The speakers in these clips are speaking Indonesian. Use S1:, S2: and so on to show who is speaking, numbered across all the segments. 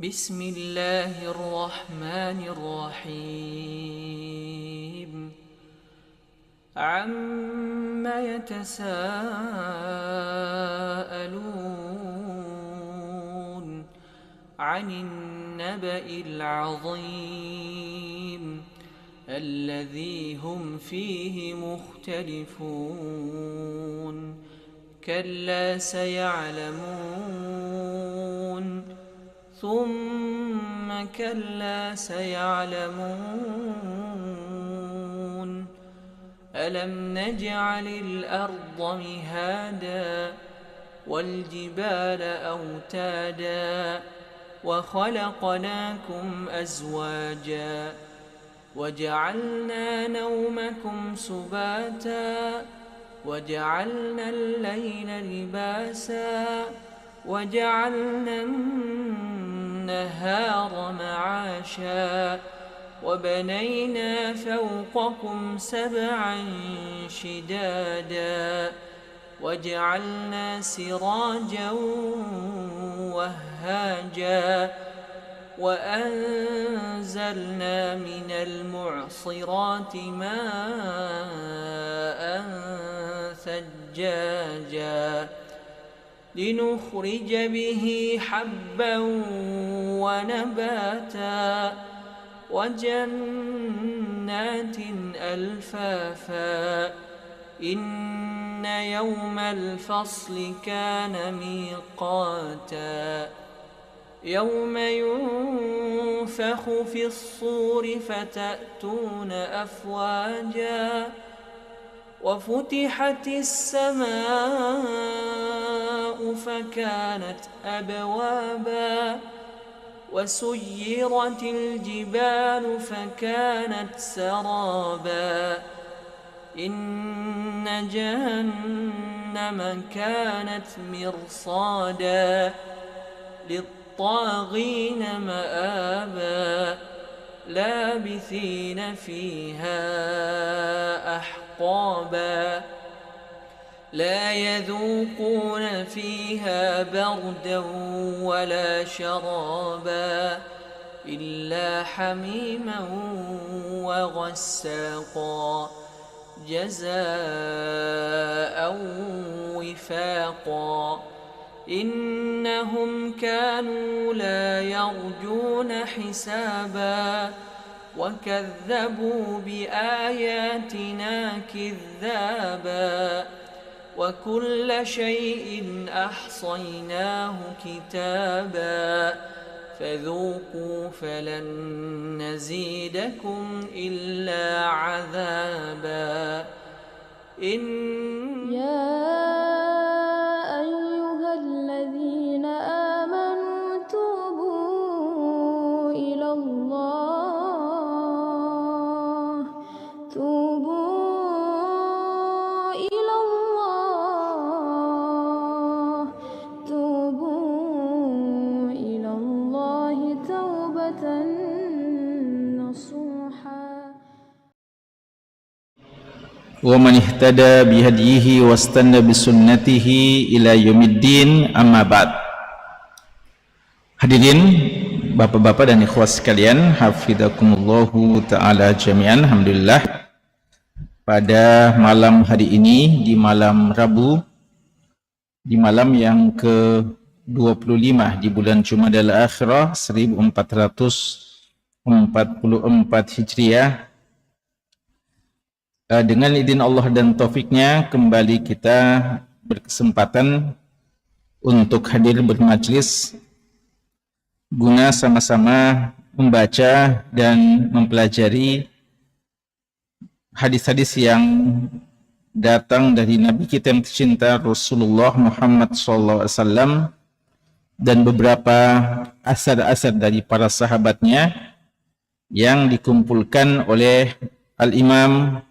S1: بسم الله الرحمن الرحيم عم يتساءلون عن النبأ العظيم الذي هم فيه مختلفون كلا سيعلمون ثم كلا سيعلمون ألم نجعل الأرض مهادا والجبال أوتادا وخلقناكم أزواجا وجعلنا نومكم سباتا وجعلنا الليل لباسا وجعلنا النهار معاشا وبنينا فوقكم سبعا شدادا وجعلنا سراجا وهاجا وأنزلنا من المعصرات ماء ثجاجا لنخرج به حبا ونباتا وجنات ألفافا إن يوم الفصل كان ميقاتا يوم ينفخ في الصور فتأتون أفواجا وفتحت السماء فكانت أبوابا وسيرت الجبال فكانت سرابا إن جهنم كانت مرصادا للطاغين مآبا لابثين فيها أحقابا لا يذوقون فيها بردا ولا شرابا إلا حميما وغساقا جزاء وفاقا إنهم كانوا لا يرجون حسابا وكذبوا بآياتنا كذابا وكل شيء أحصيناه كتابا فذوقوا فلن نزيدكم إلا عذابا
S2: يا أيها الذين آمنوا توبوا إلى الله توبة نصوحا
S3: ومن اهتدى بهديه واستنى بسنته ila yaumiddin amma ba'd. Hadirin bapak-bapak dan ikhwah sekalian, hafizakumullahu taala jami'an. Alhamdulillah, pada malam hari ini, di malam Rabu, di malam yang ke-25 di bulan Jumadal Akhirah 1444 Hijriah, dengan izin Allah dan taufiknya kembali kita berkesempatan untuk hadir bermajlis guna sama-sama membaca dan mempelajari hadis-hadis yang datang dari Nabi kita yang tercinta Rasulullah Muhammad SAW dan beberapa asar-asar dari para sahabatnya yang dikumpulkan oleh Al-Imam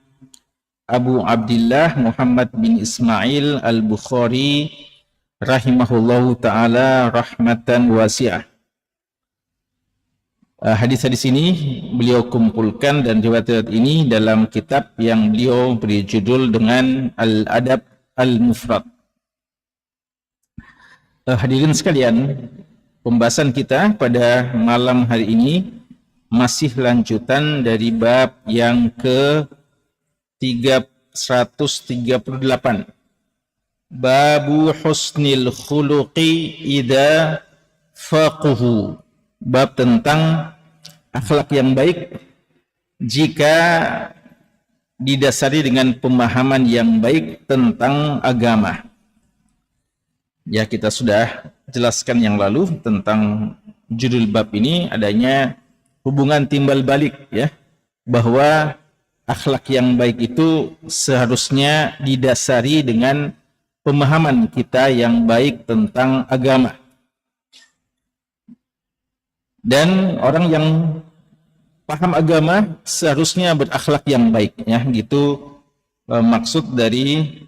S3: Abu Abdillah Muhammad bin Ismail Al-Bukhari rahimahullahu ta'ala rahmatan wasi'ah. Hadis-hadis ini beliau kumpulkan dan riwayat ini dalam kitab yang beliau beri judul dengan Al-Adab Al-Mufrad. Hadirin sekalian, Pembahasan kita pada malam hari ini masih lanjutan dari bab yang ke 138. Babu husnil khuluqi idza faquhu. Bab tentang akhlak yang baik jika didasari dengan pemahaman yang baik tentang agama. Ya, kita sudah jelaskan yang lalu tentang judul bab ini, adanya hubungan timbal balik, ya, bahwa akhlak yang baik itu seharusnya didasari dengan pemahaman kita yang baik tentang agama. Dan orang yang paham agama seharusnya berakhlak yang baik, ya, gitu maksud dari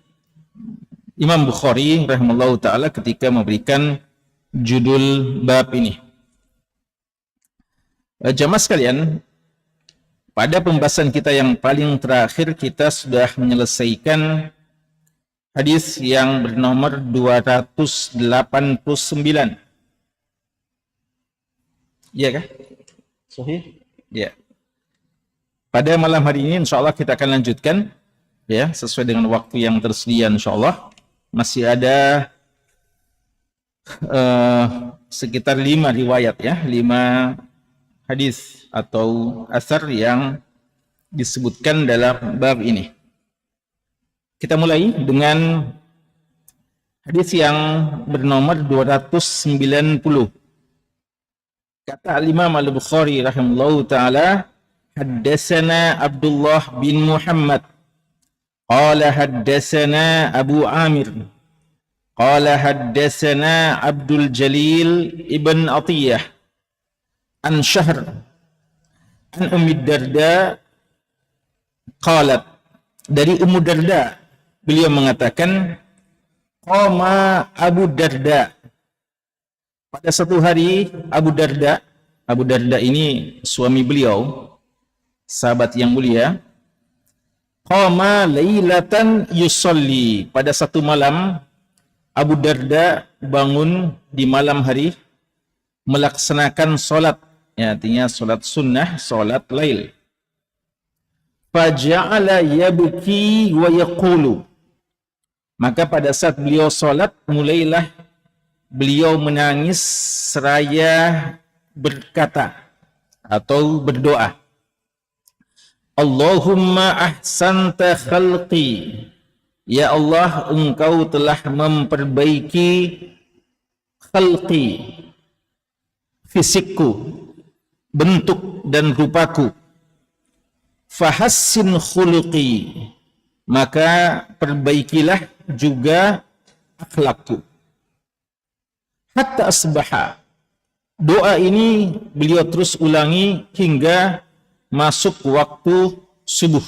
S3: Imam Bukhari rahimahullah ta'ala ketika memberikan judul bab ini. Jamaah sekalian, pada pembahasan kita yang paling terakhir kita sudah menyelesaikan hadis yang bernomor 289. Iya kah? Sahih? Ya. Pada malam hari ini insyaallah kita akan lanjutkan, ya, sesuai dengan waktu yang tersedia insyaallah. Masih ada sekitar 5 riwayat, ya, 5 hadis atau asar yang disebutkan dalam bab ini. Kita mulai dengan hadis yang bernomor 290. Kata Imam Al-Bukhari rahimahullahu ta'ala, haddatsana Abdullah bin Muhammad qala haddatsana Abu Amir qala haddatsana Abdul Jalil ibn Atiyah an Syahr an Ummi Darda qalat, dari Ummu Darda beliau mengatakan, qama Abu Darda, pada satu hari Abu Darda ini suami beliau, sahabat yang mulia, qama lailatan yusalli, pada satu malam Abu Darda bangun di malam hari melaksanakan solat, ya, artinya solat sunnah, solat lail. Faja'ala yabki wa yaqulu, maka pada saat beliau solat mulailah beliau menangis seraya berkata atau berdoa, Allahumma ahsanta khalqi, ya Allah, engkau telah memperbaiki khalqi, fisikku, bentuk dan rupaku, fahassin khuluqi, maka perbaikilah juga akhlakku. Hatta asbaha, doa ini beliau terus ulangi hingga masuk waktu subuh.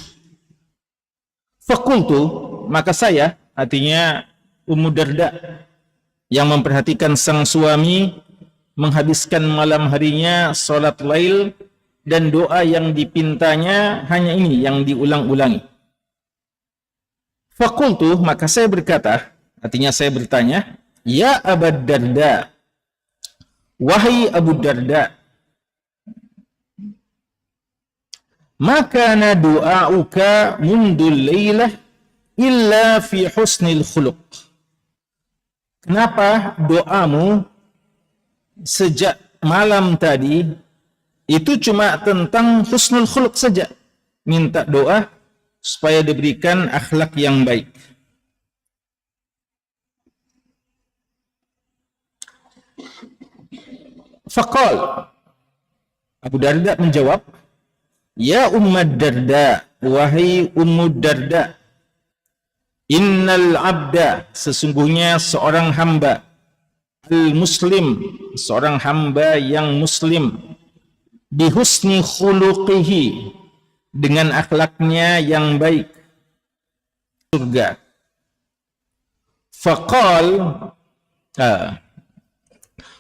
S3: Fakultu, maka saya, artinya Ummu Darda yang memperhatikan sang suami menghabiskan malam harinya salat lail, dan doa yang dipintanya hanya ini yang diulang-ulangi. Fakultu, maka saya berkata, artinya saya bertanya, ya Abu Darda, wahai Abu Darda, maka du'auka mundul laylah illa fi husnil khuluq. Kenapa doamu sejak malam tadi itu cuma tentang husnul khuluq saja, minta doa supaya diberikan akhlak yang baik. Faqal, Abu Darda menjawab, ya Ummad Darda, wahai Ummu Darda, innal abda, sesungguhnya seorang hamba, al-muslim, seorang hamba yang muslim, bihusni khuluqihi, dengan akhlaknya yang baik, surga. Faqal,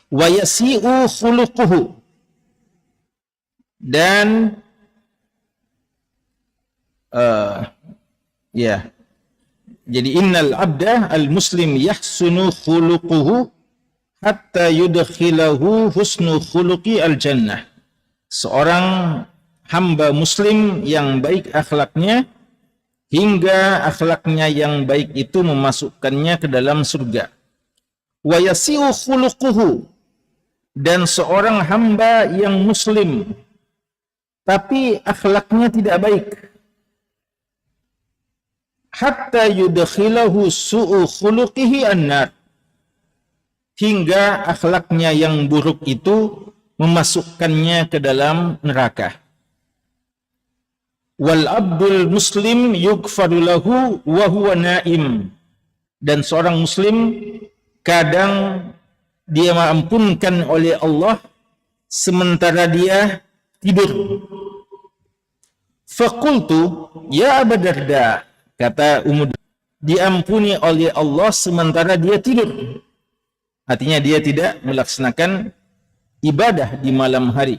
S3: wa yasi'u khuluquhu, dan ya, jadi innal abda al muslim yahsunu khuluquhu hatta yudkhilahu husnu khuluqi al-jannah. Seorang hamba muslim yang baik akhlaknya hingga akhlaknya yang baik itu memasukkannya ke dalam surga. Wa yasi'u khuluquhu, dan seorang hamba yang muslim tapi akhlaknya tidak baik, hatta yudkhilahu su'u khuluqihi an-nar, hingga akhlaknya yang buruk itu memasukkannya ke dalam neraka. Wal abdul muslim yughfaru lahu wa huwa naim, dan seorang muslim kadang dia mengampunkan oleh Allah sementara dia tidur. Faqultu ya Abu Darda, kata Ummu, diampuni oleh Allah sementara dia tidur. Artinya dia tidak melaksanakan ibadah di malam hari.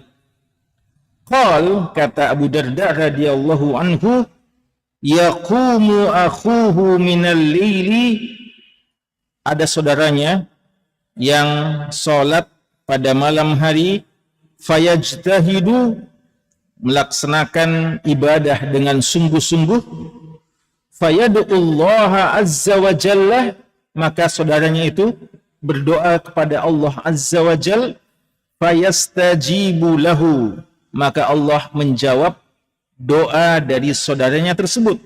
S3: Qal, kata Abu Darda radhiyallahu anhu, yaqumu akhuhu minal laili, ada saudaranya yang salat pada malam hari, fayajtahidu, melaksanakan ibadah dengan sungguh-sungguh, fayad'ullaha azza wa jalla, maka saudaranya itu berdoa kepada Allah azza wa jalla, fayastajibu lahu, maka Allah menjawab doa dari saudaranya tersebut.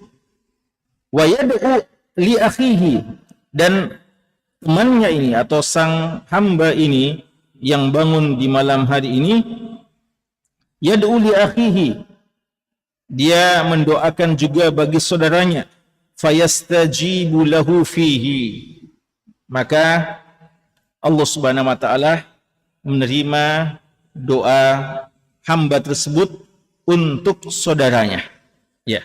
S3: Wa yad'u li akhihi, dan temannya ini atau sang hamba ini yang bangun di malam hari ini, yad'u li akhihi, dia mendoakan juga bagi saudaranya, fayastajibu lahu fihi, maka Allah Subhanahu wa taala menerima doa hamba tersebut untuk saudaranya. Ya.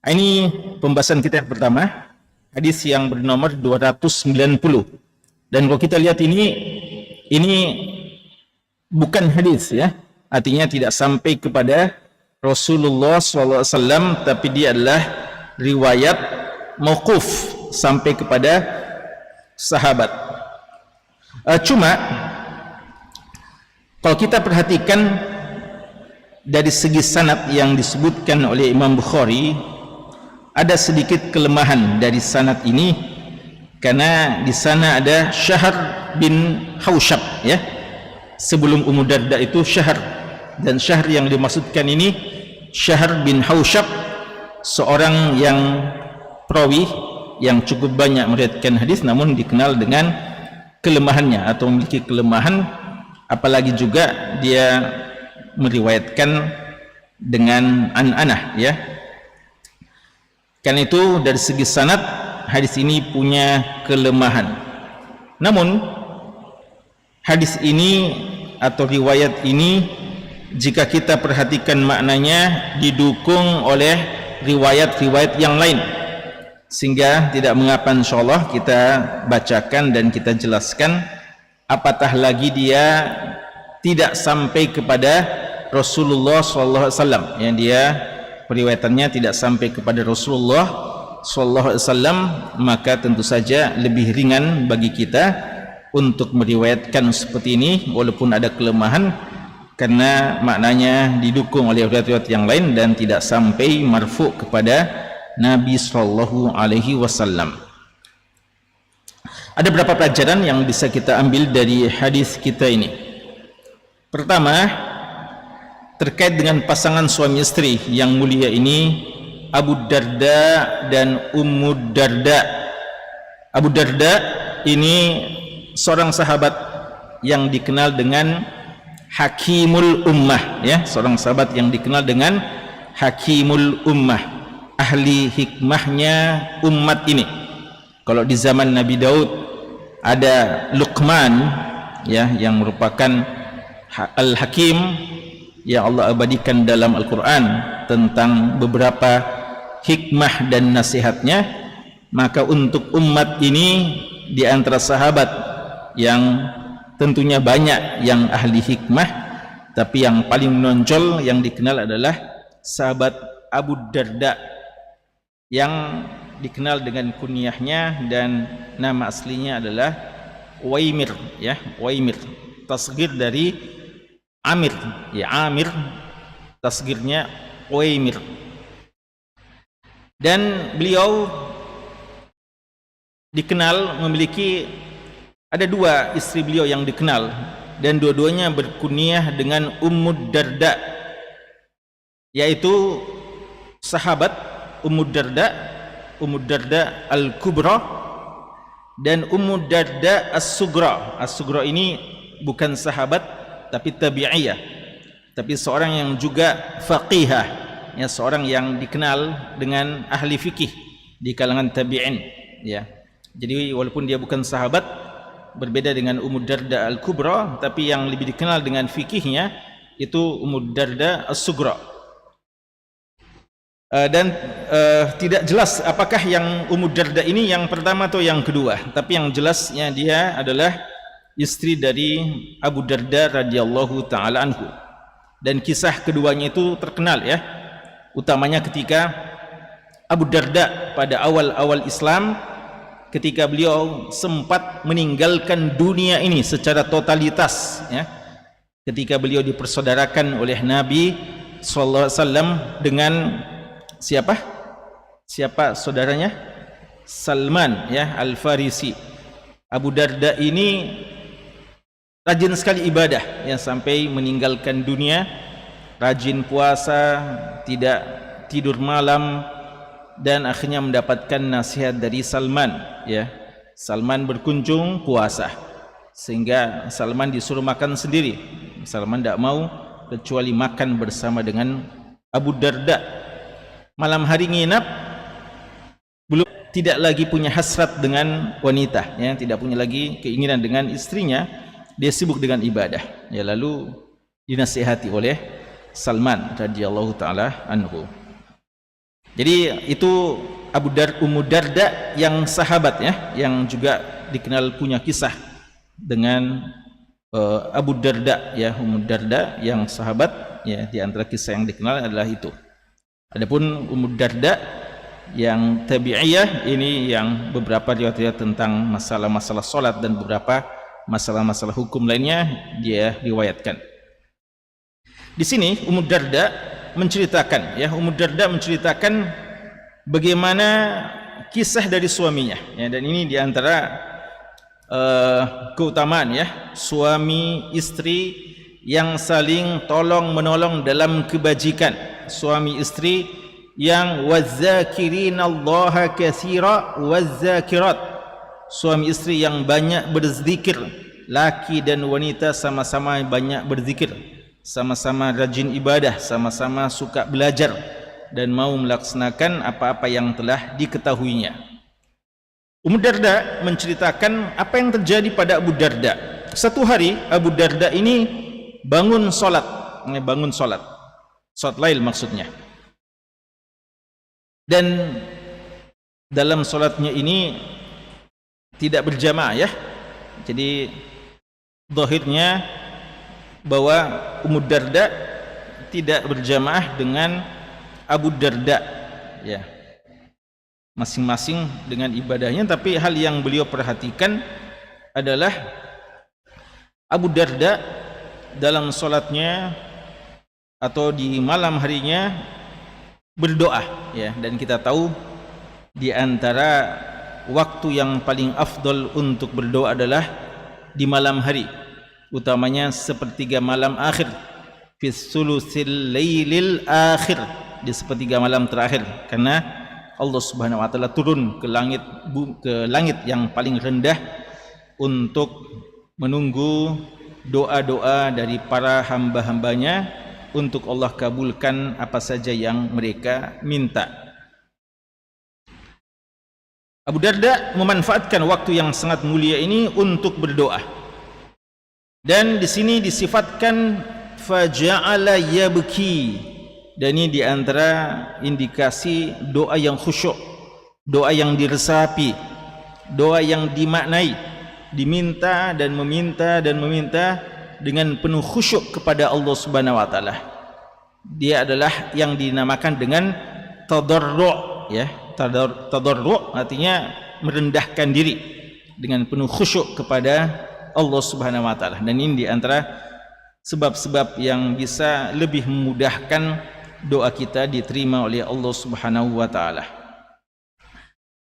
S3: Ini pembahasan kita yang pertama, hadis yang bernomor 290. Dan kalau kita lihat ini bukan hadis ya. Artinya tidak sampai kepada Rasulullah SAW, tapi dia adalah riwayat mauquf sampai kepada sahabat. Cuma kalau kita perhatikan dari segi sanad yang disebutkan oleh Imam Bukhari, ada sedikit kelemahan dari sanad ini, karena di sana ada Syahr bin Haushab ya. Sebelum Ummu Darda itu Syahr, dan Syahr yang dimaksudkan ini Syahr bin Haushab, seorang yang perawi yang cukup banyak meriwayatkan hadis namun dikenal dengan kelemahannya atau memiliki kelemahan, apalagi juga dia meriwayatkan dengan an-anah ya. Karena itu dari segi sanad hadis ini punya kelemahan. Namun hadis ini atau riwayat ini jika kita perhatikan maknanya didukung oleh riwayat-riwayat yang lain, sehingga tidak mengapa insyaallah kita bacakan dan kita jelaskan, apatah lagi dia tidak sampai kepada Rasulullah SAW, yang dia periwayatannya tidak sampai kepada Rasulullah SAW, maka tentu saja lebih ringan bagi kita untuk meriwayatkan seperti ini walaupun ada kelemahan, karena maknanya didukung oleh riwayat-riwayat yang lain dan tidak sampai marfu kepada Nabi SAW. Ada beberapa pelajaran yang bisa kita ambil dari hadis kita ini. Pertama, terkait dengan pasangan suami istri yang mulia ini, Abu Darda dan Ummu Darda. Abu Darda ini seorang sahabat yang dikenal dengan Hakimul Ummah ya, seorang sahabat yang dikenal dengan Hakimul Ummah, ahli hikmahnya umat ini. Kalau di zaman Nabi Daud ada Luqman ya, yang merupakan Al-Hakim yang Allah abadikan dalam Al-Quran tentang beberapa hikmah dan nasihatnya, maka untuk umat ini di antara sahabat yang tentunya banyak yang ahli hikmah, tapi yang paling menonjol yang dikenal adalah sahabat Abu Darda yang dikenal dengan kunyahnya dan nama aslinya adalah Waimir, ya, Waimir. Tasghir dari Amir, ya, Amir. Tasghirnya Waimir. Dan beliau dikenal memiliki, ada dua istri beliau yang dikenal, dan dua-duanya berkunyah dengan Ummu Darda, yaitu sahabat Ummu Darda Al-Kubra dan Ummu Darda As-Sugra. As-Sugra ini bukan sahabat tapi tabi'iyah, tapi seorang yang juga faqihah, ya, seorang yang dikenal dengan ahli fikih di kalangan tabi'in, ya. Jadi walaupun dia bukan sahabat, berbeda dengan Ummu Darda Al-Kubra, tapi yang lebih dikenal dengan fikihnya itu Ummu Darda As-Sugra. Dan tidak jelas apakah yang Ummu Darda ini yang pertama atau yang kedua, tapi yang jelasnya dia adalah istri dari Abu Darda radhiyallahu taala anhu. Dan kisah keduanya itu terkenal, ya, utamanya ketika Abu Darda pada awal-awal Islam, ketika beliau sempat meninggalkan dunia ini secara totalitas, ya, ketika beliau dipersaudarakan oleh Nabi sallallahu alaihi wasallam dengan siapa saudaranya? Salman, ya, Al-Farisi. Abu Darda ini rajin sekali ibadah, ya, sampai meninggalkan dunia, rajin puasa, tidak tidur malam, dan akhirnya mendapatkan nasihat dari Salman, ya. Salman berkunjung puasa, sehingga Salman disuruh makan sendiri. Salman tidak mau kecuali makan bersama dengan Abu Darda. Malam hari nginap, belum, tidak lagi punya hasrat dengan wanita, ya, tidak punya lagi keinginan dengan istrinya, dia sibuk dengan ibadah, ya. Lalu dinasihati oleh Salman radhiyallahu taala anhu. Jadi itu Ummu Darda yang sahabat, ya, yang juga dikenal punya kisah dengan Abu Darda, ya, Ummu Darda yang sahabat, ya. Di antara kisah yang dikenal adalah itu. Adapun Ummu Darda yang tabi'iyah ini yang beberapa riwayat tentang masalah-masalah salat dan beberapa masalah-masalah hukum lainnya dia riwayatkan. Di sini Ummu Darda menceritakan, ya, Ummu Darda menceritakan bagaimana kisah dari suaminya, ya, dan ini diantara keutamaan, ya, suami istri yang saling tolong menolong dalam kebajikan, suami istri yang wazakirinallaha katsira wazakirat, suami istri yang banyak berzikir, laki dan wanita sama-sama banyak berzikir, sama-sama rajin ibadah, sama-sama suka belajar dan mau melaksanakan apa-apa yang telah diketahuinya. Ummu Darda menceritakan apa yang terjadi pada Abu Darda. Satu hari Abu Darda ini bangun solat lail maksudnya, dan dalam solatnya ini tidak berjamaah, ya. Jadi zahirnya bahwa Ummu Darda tidak berjamaah dengan Abu Darda, ya, masing-masing dengan ibadahnya. Tapi hal yang beliau perhatikan adalah Abu Darda dalam solatnya atau di malam harinya berdoa, ya. Dan kita tahu di antara waktu yang paling afdal untuk berdoa adalah di malam hari, utamanya sepertiga malam akhir, fi sulusil lailil akhir, di sepertiga malam terakhir, karena Allah Subhanahu wa taala turun ke langit yang paling rendah untuk menunggu doa-doa dari para hamba-hambanya untuk Allah kabulkan apa saja yang mereka minta. Abu Darda memanfaatkan waktu yang sangat mulia ini untuk berdoa. Dan di sini disifatkan faja'ala yabki. Dan ini di antara indikasi doa yang khusyuk, doa yang diresapi, doa yang dimaknai, diminta dan meminta dan meminta dengan penuh khusyuk kepada Allah Subhanahu wa taala. Dia adalah yang dinamakan dengan tadarru', ya. Tadarru' artinya merendahkan diri, dengan penuh khusyuk kepada Allah Subhanahu wa taala. Dan ini di antara sebab-sebab yang bisa lebih memudahkan doa kita diterima oleh Allah Subhanahu wa taala.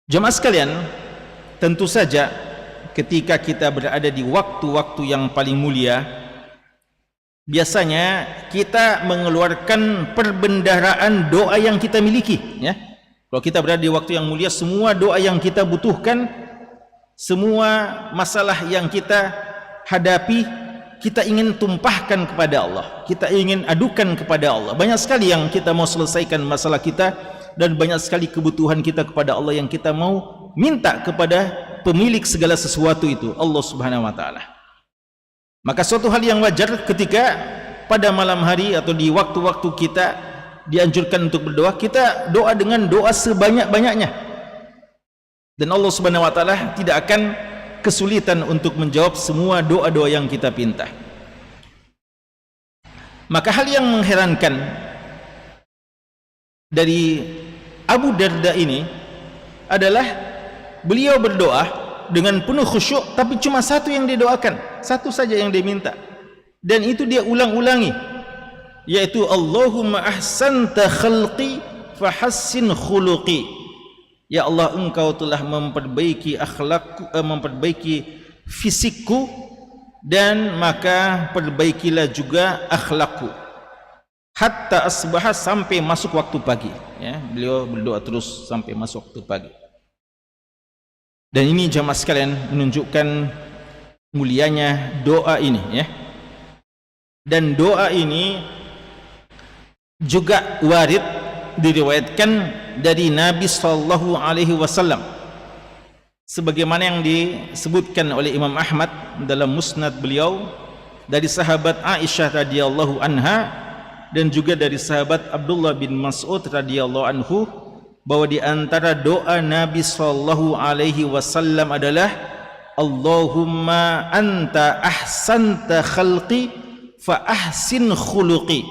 S3: Jemaah sekalian, tentu saja ketika kita berada di waktu-waktu yang paling mulia, biasanya kita mengeluarkan perbendaharaan doa yang kita miliki, ya. Kalau kita berada di waktu yang mulia, semua doa yang kita butuhkan, semua masalah yang kita hadapi, kita ingin tumpahkan kepada Allah, kita ingin adukan kepada Allah. Banyak sekali yang kita mau selesaikan masalah kita, dan banyak sekali kebutuhan kita kepada Allah yang kita mau minta kepada pemilik segala sesuatu itu, Allah Subhanahu wa taala. Maka suatu hal yang wajar ketika pada malam hari atau di waktu-waktu kita dianjurkan untuk berdoa, kita doa dengan doa sebanyak-banyaknya. Dan Allah Subhanahu wa taala tidak akan kesulitan untuk menjawab semua doa-doa yang kita pinta. Maka hal yang mengherankan dari Abu Darda ini adalah beliau berdoa dengan penuh khusyuk, tapi cuma satu yang didoakan, satu saja yang diminta, dan itu dia ulang-ulangi, yaitu Allahumma ahsanta khalqi fahassin khuluqi. Ya Allah, engkau telah memperbaiki akhlakku, memperbaiki fisikku, dan maka perbaikilah juga akhlakku. Hatta asbah, sampai masuk waktu pagi, ya. Beliau berdoa terus sampai masuk waktu pagi. Dan ini jamaah sekalian menunjukkan mulianya doa ini, ya. Dan doa ini juga warid diriwayatkan dari Nabi sallallahu alaihi wasallam, sebagaimana yang disebutkan oleh Imam Ahmad dalam musnad beliau dari sahabat Aisyah radhiyallahu anha, dan juga dari sahabat Abdullah bin Mas'ud radhiyallahu anhu, bahwa di antara doa Nabi sallallahu alaihi wasallam adalah Allahumma anta ahsanta khalqi fa ahsin khuluqi.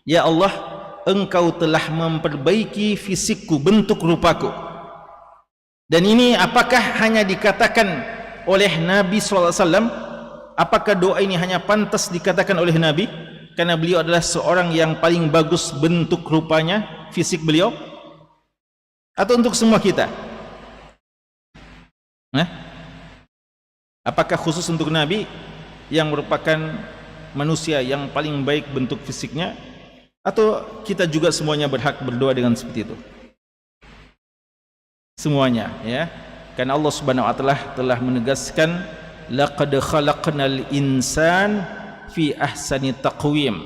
S3: Ya Allah, engkau telah memperbaiki fisikku, bentuk rupaku. Dan ini apakah hanya dikatakan oleh Nabi sallallahu alaihi wasallam? Apakah doa ini hanya pantas dikatakan oleh Nabi karena beliau adalah seorang yang paling bagus bentuk rupanya, fisik beliau, atau untuk semua kita? Apakah khusus untuk Nabi yang merupakan manusia yang paling baik bentuk fisiknya, atau kita juga semuanya berhak berdoa dengan seperti itu? Semuanya, ya. Karena Allah Subhanahu wa taala telah menegaskan laqad khalaqnal insan fi ahsani taqwim.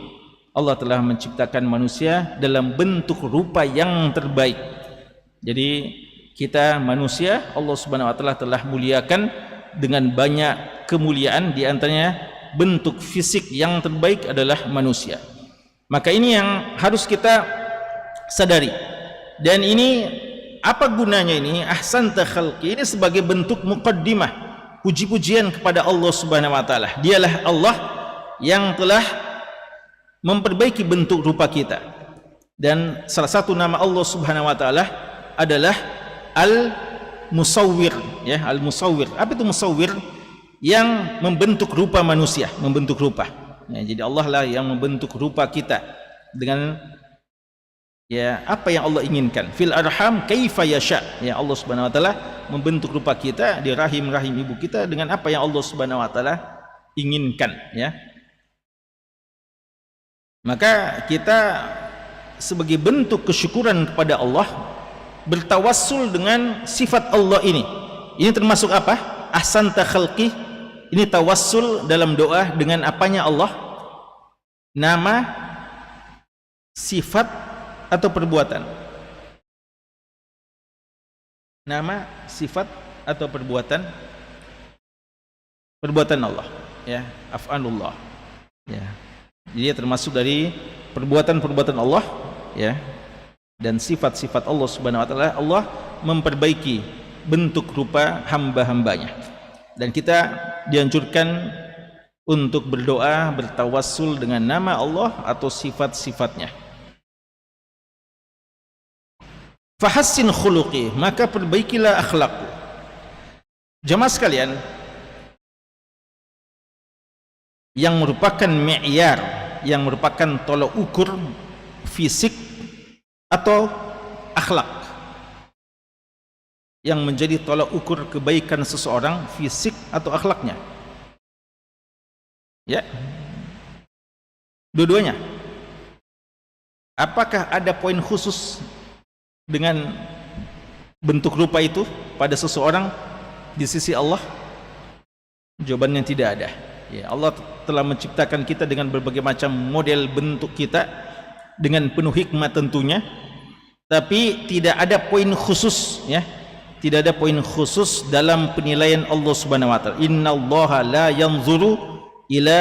S3: Allah telah menciptakan manusia dalam bentuk rupa yang terbaik. Jadi kita manusia, Allah Subhanahu wa taala telah muliakan dengan banyak kemuliaan, di antaranya bentuk fisik yang terbaik adalah manusia. Maka ini yang harus kita sadari. Dan ini apa gunanya ini? Ahsanta khalqi ini sebagai bentuk muqaddimah, puji-pujian kepada Allah Subhanahu wa taala. Dialah Allah yang telah memperbaiki bentuk rupa kita. Dan salah satu nama Allah Subhanahu wa taala adalah Al-Musawwir, ya, Al-Musawwir. Apa itu musawwir? Yang membentuk rupa manusia, membentuk rupa. Ya, jadi Allah lah yang membentuk rupa kita dengan, ya, apa yang Allah inginkan. Fil arham kaifa yasha. Ya, Allah Subhanahu wa taala membentuk rupa kita di rahim-rahim ibu kita dengan apa yang Allah Subhanahu wa taala inginkan, ya. Maka kita sebagai bentuk kesyukuran kepada Allah bertawassul dengan sifat Allah ini. Ini termasuk apa? Ahsanta khalqi. Ini tawassul dalam doa dengan apanya Allah? Nama, sifat, atau perbuatan? Nama, sifat, atau perbuatan? Perbuatan Allah, ya, af'alullah, ya. Jadi termasuk dari perbuatan-perbuatan Allah, ya, dan sifat-sifat Allah Subhanahu wa taala. Allah memperbaiki bentuk rupa hamba-hambanya, dan kita dianjurkan untuk berdoa bertawassul dengan nama Allah atau sifat-sifatnya. Fahassin khuluqi, maka perbaikilah akhlakku. Jemaah sekalian, yang merupakan mi'yar, yang merupakan tolok ukur fisik atau akhlak, yang menjadi tolak ukur kebaikan seseorang, fisik atau akhlaknya, ya, dua-duanya. Apakah ada poin khusus dengan bentuk rupa itu pada seseorang di sisi Allah? Jawabannya tidak ada. Ya, Allah telah menciptakan kita dengan berbagai macam model bentuk kita dengan penuh hikmah tentunya, tapi tidak ada poin khusus, ya. Tidak ada poin khusus dalam penilaian Allah Subhanahu wa taala. Innallaha la yanzuru ila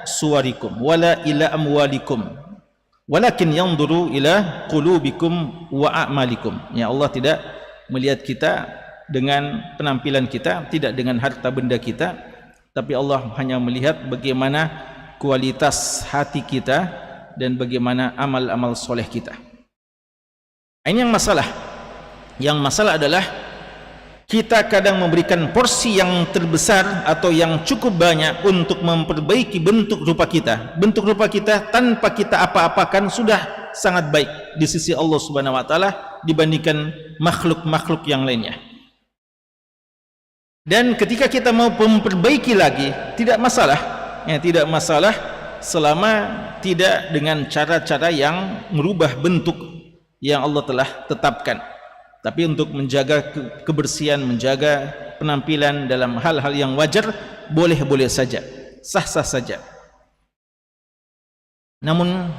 S3: suwarikum wala ila amwalikum walakin yanzuru ila qulubikum wa a'malikum. Ya, Allah tidak melihat kita dengan penampilan kita, tidak dengan harta benda kita, tapi Allah hanya melihat bagaimana kualitas hati kita dan bagaimana amal-amal soleh kita. Ini yang masalah. Yang masalah adalah kita kadang memberikan porsi yang terbesar atau yang cukup banyak untuk memperbaiki bentuk rupa kita. Bentuk rupa kita tanpa kita apa-apakan sudah sangat baik di sisi Allah Subhanahu wa taala dibandingkan makhluk-makhluk yang lainnya. Dan ketika kita mau memperbaiki lagi, tidak masalah, ya, tidak masalah selama tidak dengan cara-cara yang merubah bentuk yang Allah telah tetapkan. Tapi untuk menjaga kebersihan, menjaga penampilan dalam hal-hal yang wajar, boleh-boleh saja, sah-sah saja. Namun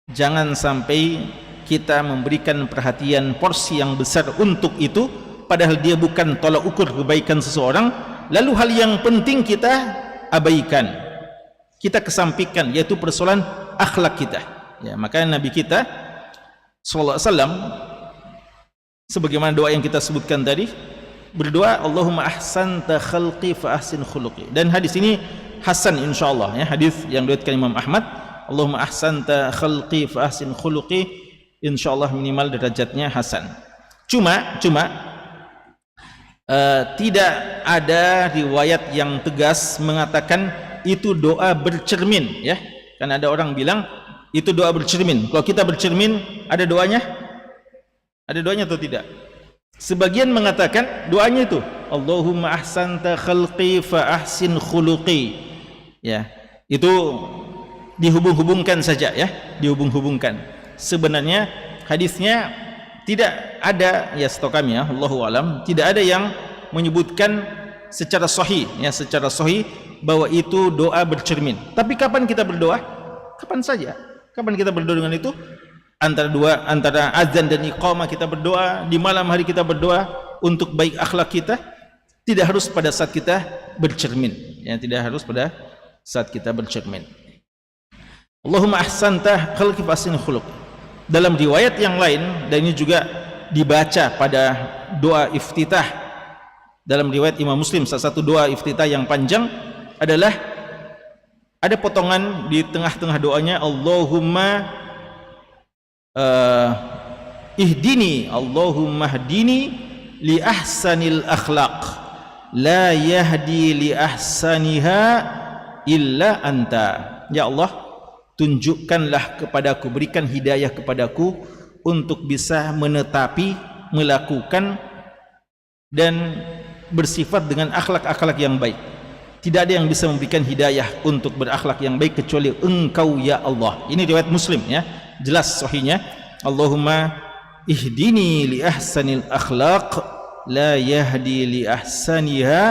S3: jangan sampai kita memberikan perhatian porsi yang besar untuk itu, padahal dia bukan tolak ukur kebaikan seseorang, lalu hal yang penting kita abaikan, kita kesampingkan, yaitu persoalan akhlak kita. Ya, maka Nabi kita sallallahu alaihi wasallam, sebagaimana doa yang kita sebutkan tadi, berdoa Allahumma ahsanta khalqi fa ahsin khuluqi. Dan hadis ini hasan insyaallah, ya, hadis yang diriwayatkan Imam Ahmad. Allahumma ahsanta khalqi fa ahsin khuluqi, insyaallah minimal derajatnya hasan. Cuma tidak ada riwayat yang tegas mengatakan itu doa bercermin, ya. Kan ada orang bilang itu doa bercermin. Kalau kita bercermin, ada doanya? Ada doanya atau tidak? Sebagian mengatakan doanya itu Allahumma ahsanta khalqi fa ahsin khuluqi. Ya, itu dihubung-hubungkan saja, ya, dihubung-hubungkan. Sebenarnya hadisnya tidak ada, ya, setahu kami, ya, Allahu alam, tidak ada yang menyebutkan secara sahih, ya, secara sahih bahwa itu doa bercermin. Tapi kapan kita berdoa? Kapan saja. Kapan kita berdoa dengan itu? Antara azan dan iqamah kita berdoa, di malam hari kita berdoa untuk baik akhlak kita. Tidak harus pada saat kita bercermin, ya, tidak harus pada saat kita bercermin. Allahumma ahsanta khalqi fa ahsin khuluq. Dalam riwayat yang lain, dan ini juga dibaca pada doa iftitah dalam riwayat Imam Muslim, salah satu doa iftitah yang panjang adalah ada potongan di tengah-tengah doanya, Allahumma ihdini, Allahumma hdini li ahsanil akhlaq la yahdi li ahsaniha illa anta. Ya Allah, tunjukkanlah kepadaku, berikan hidayah kepadaku untuk bisa menetapi, melakukan dan bersifat dengan akhlak-akhlak yang baik. Tidak ada yang bisa memberikan hidayah untuk berakhlak yang baik kecuali Engkau, ya Allah. Ini riwayat Muslim, ya, jelas sahihnya. Allahumma ihdini li ahsanil akhlaq la yahdi li ahsaniha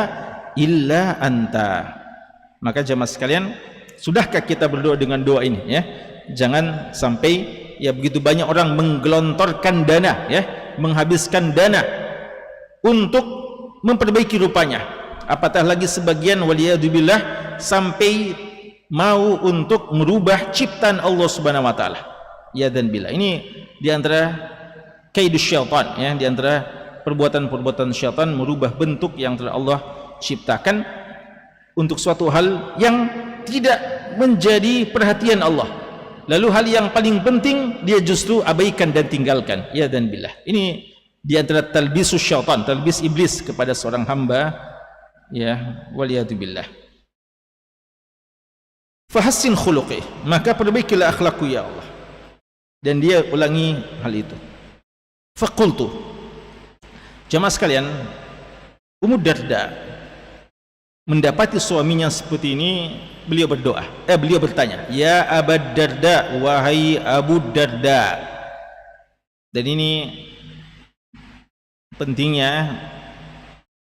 S3: illa anta. Maka jemaah sekalian, sudahkah kita berdoa dengan doa ini, ya? Jangan sampai, ya, begitu banyak orang menggelontorkan dana, ya, menghabiskan dana untuk memperbaiki rupanya. Apatah lagi sebagian waliyadzubillah sampai mau untuk merubah ciptaan Allah Subhanahu wa taala. Ya dan billah. Ini di antara kaidus syaitan, ya, di antara perbuatan-perbuatan syaitan merubah bentuk yang telah Allah ciptakan untuk suatu hal yang tidak menjadi perhatian Allah. Lalu hal yang paling penting dia justru abaikan dan tinggalkan. Ya dan billah. Ini di antara talbisus syaitan, talbis iblis kepada seorang hamba ya, waliyadzubillah. Fahassin khuluqi, maka perbaikilah akhlakku ya Allah. Dan dia ulangi hal itu. Faqultu, jamaah sekalian, Ummu Darda mendapati suaminya seperti ini, beliau bertanya, ya Abu Darda, wahai Abu Darda. Dan ini pentingnya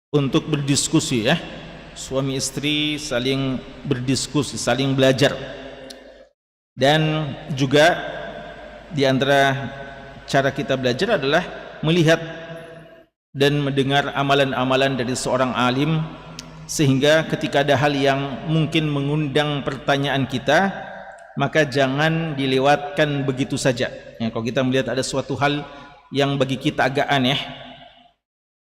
S3: untuk berdiskusi, ya. Suami istri saling berdiskusi, saling belajar. Dan juga di antara cara kita belajar adalah melihat dan mendengar amalan-amalan dari seorang alim, sehingga ketika ada hal yang mungkin mengundang pertanyaan kita, maka jangan dilewatkan begitu saja. Ya, kalau kita melihat ada suatu hal yang bagi kita agak aneh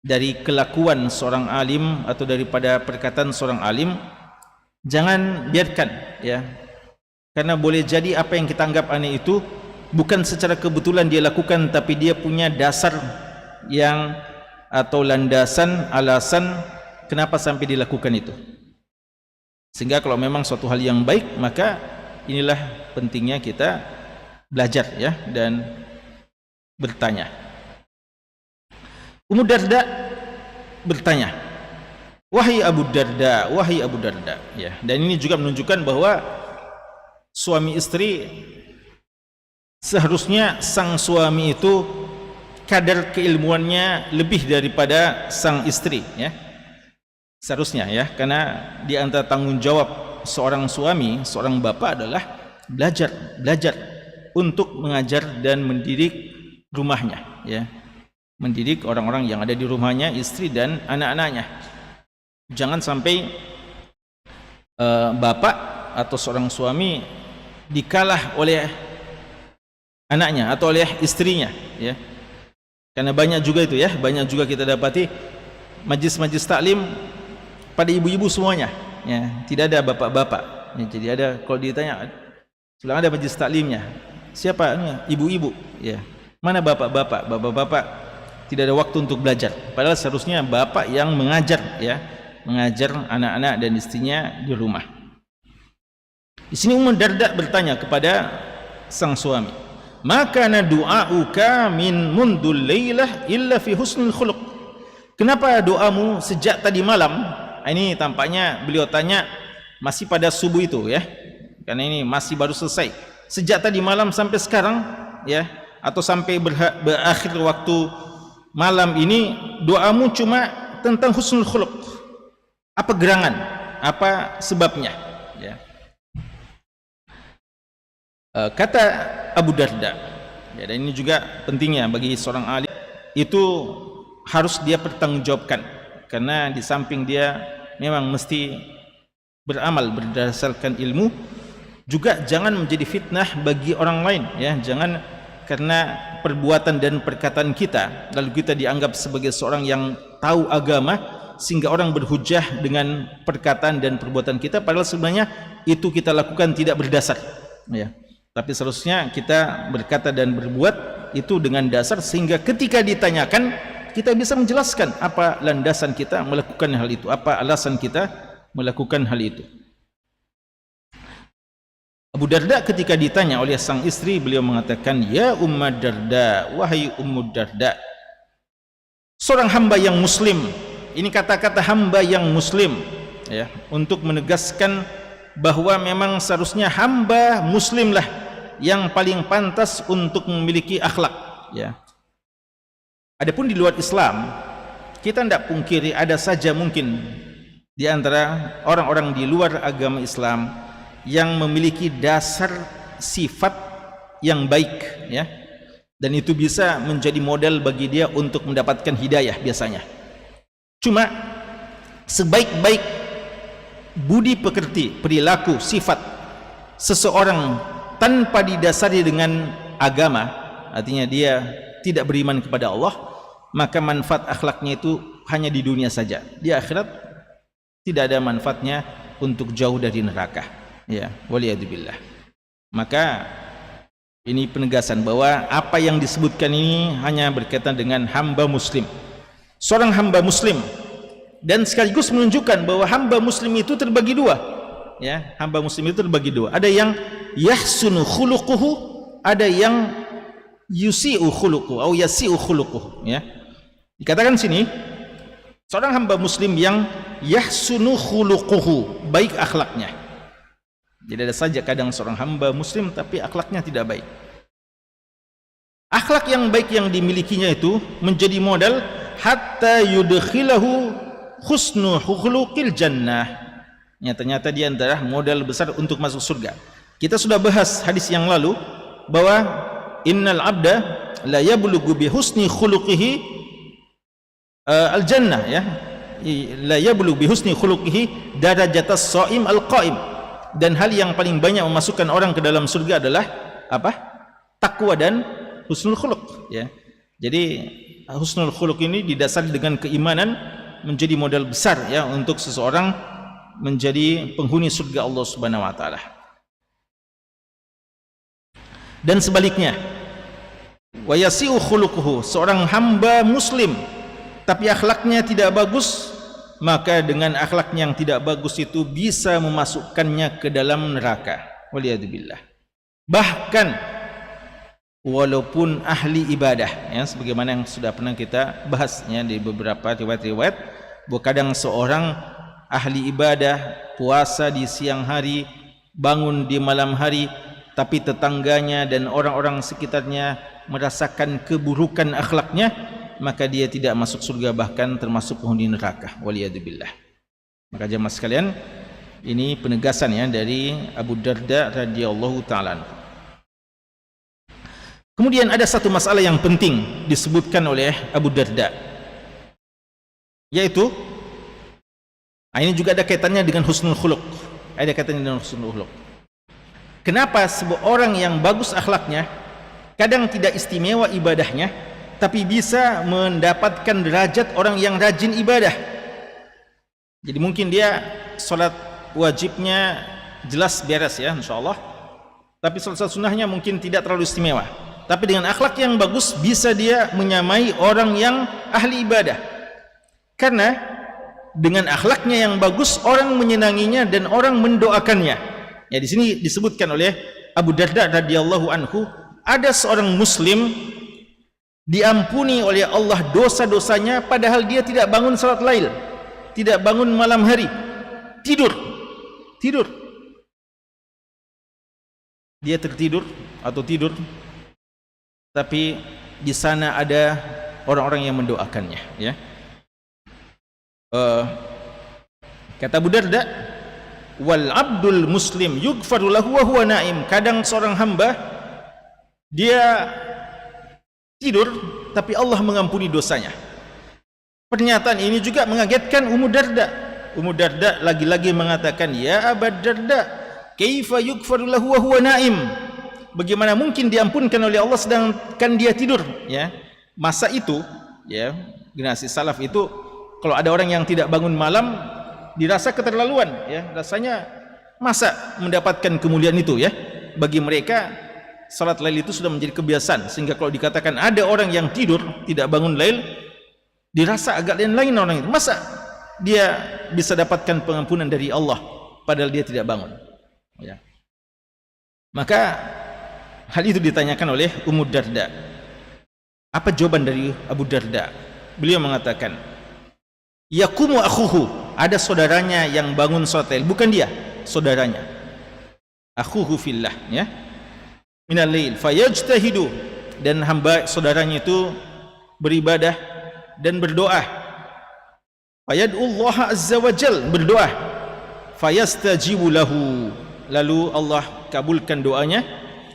S3: dari kelakuan seorang alim atau daripada perkataan seorang alim, jangan biarkan, ya. Karena boleh jadi apa yang kita anggap aneh itu bukan secara kebetulan dia lakukan, tapi dia punya dasar yang atau landasan, alasan kenapa sampai dilakukan itu. Sehingga kalau memang suatu hal yang baik, maka inilah pentingnya kita belajar, ya, dan bertanya. Ummu Darda bertanya, wahai Abu Darda, wahai Abu Darda, ya. Dan ini juga menunjukkan bahwa suami istri seharusnya sang suami itu kadar keilmuannya lebih daripada sang istri, ya. Seharusnya, ya, karena di antara tanggung jawab seorang suami, seorang bapak adalah belajar untuk mengajar dan mendidik rumahnya, ya. Mendidik orang-orang yang ada di rumahnya, istri dan anak-anaknya. Jangan sampai bapak atau seorang suami dikalah oleh anaknya atau oleh istrinya, ya. Karena banyak juga itu, ya, banyak juga kita dapati majlis-majlis taklim pada ibu-ibu semuanya, ya, tidak ada bapak-bapak, ya. Jadi ada, kalau ditanya sedang ada majlis taklimnya, siapa? Ibu-ibu, ya. Mana bapak-bapak? Bapak-bapak tidak ada waktu untuk belajar. Padahal seharusnya bapak yang mengajar, ya, mengajar anak-anak dan istrinya di rumah. Di sini Ummu Darda bertanya kepada sang suami, maka du'auka min mundul lailah illa fi husnul khuluq. Kenapa doamu sejak tadi malam? Ini tampaknya beliau tanya masih pada subuh itu, ya, karena ini masih baru selesai. Sejak tadi malam sampai sekarang, ya, atau sampai berakhir waktu malam ini, doamu cuma tentang husnul khuluq. Apa gerangan? Apa sebabnya? Ya. Kata Abu Darda, ya, dan ini juga pentingnya bagi seorang alim, itu harus dia pertanggungjawabkan, karena di samping dia memang mesti beramal berdasarkan ilmu, juga jangan menjadi fitnah bagi orang lain, ya. Jangan karena perbuatan dan perkataan kita lalu kita dianggap sebagai seorang yang tahu agama sehingga orang berhujah dengan perkataan dan perbuatan kita, padahal sebenarnya itu kita lakukan tidak berdasar, ya. Tapi seharusnya kita berkata dan berbuat itu dengan dasar, sehingga ketika ditanyakan kita bisa menjelaskan apa landasan kita melakukan hal itu, apa alasan kita melakukan hal itu. Abu Darda ketika ditanya oleh sang istri, beliau mengatakan, ya Ummu Darda, wahai Ummu Darda, seorang hamba yang muslim. Ini kata-kata hamba yang muslim, ya, untuk menegaskan bahwa memang seharusnya hamba muslimlah yang paling pantas untuk memiliki akhlak, ya. Adapun di luar Islam, kita tidak pungkiri ada saja mungkin di antara orang-orang di luar agama Islam yang memiliki dasar sifat yang baik, ya, dan itu bisa menjadi modal bagi dia untuk mendapatkan hidayah biasanya. Cuma sebaik-baik budi pekerti, perilaku, sifat seseorang tanpa didasari dengan agama, artinya dia tidak beriman kepada Allah, maka manfaat akhlaknya itu hanya di dunia saja. Di akhirat tidak ada manfaatnya untuk jauh dari neraka, ya, waliyadzubillah. Maka ini penegasan bahwa apa yang disebutkan ini hanya berkaitan dengan hamba muslim. Seorang hamba muslim dan sekaligus menunjukkan bahwa hamba muslim itu terbagi dua. Ya, hamba muslim itu terbagi dua. Ada yang yahsunu khuluquhu, ada yang yusi'u khuluquhu atau yasi'u khuluquhu, ya. Dikatakan sini seorang hamba muslim yang yahsunu khuluquhu, baik akhlaknya. Jadi ada saja kadang seorang hamba muslim tapi akhlaknya tidak baik. Akhlak yang baik yang dimilikinya itu menjadi modal hatta yudkhilahu husnu khuluqil jannah. Ternyata di antara modal besar untuk masuk surga. Kita sudah bahas hadis yang lalu bahwa innal abda la yablughu bi husni khuluqihi al jannah, ya. La yablughu bi husni khuluqihi darajatas shaim al qaim. Dan hal yang paling banyak memasukkan orang ke dalam surga adalah apa? Takwa dan husnul khuluq, ya. Jadi husnul khuluq ini didasari dengan keimanan menjadi modal besar, ya, untuk seseorang menjadi penghuni surga Allah Subhanahu wa taala. Dan sebaliknya, wa yasi'u khuluquhu, seorang hamba muslim tapi akhlaknya tidak bagus, maka dengan akhlak yang tidak bagus itu bisa memasukkannya ke dalam neraka. Waliyadzubillah. Bahkan walaupun ahli ibadah, ya, sebagaimana yang sudah pernah kita bahasnya di beberapa riwayat-riwayat, bahwa kadang seorang ahli ibadah puasa di siang hari, bangun di malam hari, tapi tetangganya dan orang-orang sekitarnya merasakan keburukan akhlaknya, maka dia tidak masuk surga, bahkan termasuk penghuni neraka. Waliyadzubillah. Maka jemaah sekalian, ini penegasan, ya, dari Abu Darda radhiyallahu taala. Kemudian ada satu masalah yang penting disebutkan oleh Abu Darda, yaitu ini juga ada kaitannya dengan husnul khuluq. Ada kaitannya dengan husnul khuluq. Kenapa seorang yang bagus akhlaknya kadang tidak istimewa ibadahnya, tapi bisa mendapatkan derajat orang yang rajin ibadah? Jadi mungkin dia sholat wajibnya jelas beres, ya, insyaallah, tapi sholat sunnahnya mungkin tidak terlalu istimewa. Tapi dengan akhlak yang bagus bisa dia menyamai orang yang ahli ibadah. Karena dengan akhlaknya yang bagus orang menyenanginya dan orang mendoakannya. Ya, di sini disebutkan oleh Abu Darda radhiyallahu anhu, ada seorang muslim diampuni oleh Allah dosa-dosanya padahal dia tidak bangun salat lail, tidak bangun malam hari, tidur. Dia tertidur atau tidur, tapi di sana ada orang-orang yang mendoakannya, ya. Kata Abu Darda, wal abdul muslim yughfaru lahu wa huwa naim. Kadang seorang hamba dia tidur tapi Allah mengampuni dosanya. Pernyataan ini juga mengagetkan Ummu Darda. Ummu Darda lagi-lagi mengatakan, ya Abu Darda, kaifa yughfaru lahu wa huwa naim? Bagaimana mungkin diampunkan oleh Allah sedangkan dia tidur, ya? Masa itu, ya, generasi salaf itu kalau ada orang yang tidak bangun malam dirasa keterlaluan, ya. Rasanya masa mendapatkan kemuliaan itu, ya? Bagi mereka salat lail itu sudah menjadi kebiasaan, sehingga kalau dikatakan ada orang yang tidur tidak bangun lail dirasa agak lain orang itu. Masa dia bisa dapatkan pengampunan dari Allah padahal dia tidak bangun, ya. Maka hal itu ditanyakan oleh Ummu Darda. Apa jawaban dari Abu Darda? Beliau mengatakan, yaqumu akhuhu, ada saudaranya yang bangun salat lail, bukan dia, saudaranya. Akhuhu fillah, ya. Minal lail fayajtahidu, dan hamba saudaranya itu beribadah dan berdoa. Fayad'ullaha azza wa jal, berdoa. Fayastajibu lahu, lalu Allah kabulkan doanya.